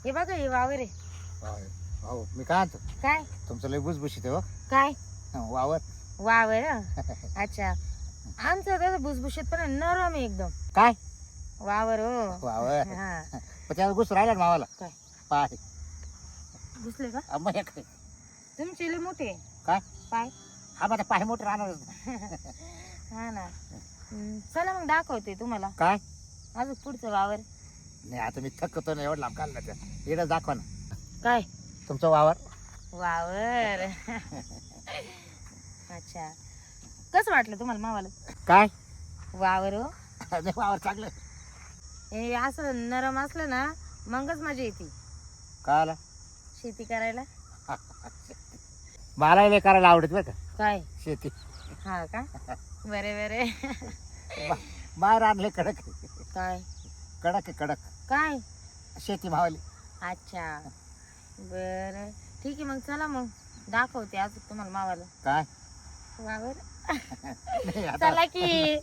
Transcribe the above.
हे बघा हे वावर आहे. हो मी काय आणतो काय तुमचं लय भुसभुशीत आहे हो. काय वावर वावर हं? अच्छा आमचं तसं भुसभुशीत पण आहे, नरम आहे एकदम काय वावर हो. वावर हा पण त्याला घुस राहिला ना मावाला काय पाय घुसले का मग हे काय तुमचे लय मोठे काय? पाय हा माझा पाय मोठे राहणार हा ना. चला मग दाखवते तुम्हाला काय अजून पुढचं वावर. नाही आता मी थकतो ना एवढं लांब काढला त्या इकडं दाखवा ना काय तुमचं वावर वावर अच्छा कसं वाटलं तुम्हाला मावाला काय वावर हो. नाही, वावर चांगलं हे असं नरम असलं ना मगच मजा येते काय आला शेती करायला. मला लय करायला आवडत बरं का काय शेती हा का बरे बरे बाहेर आणले कडक काय कडक आहे कडक काय शेती मावाली अच्छा बर ठीक आहे मग चला मग दाखवते आज तुम्हाला मावाला काय वावर नाही, आता चला की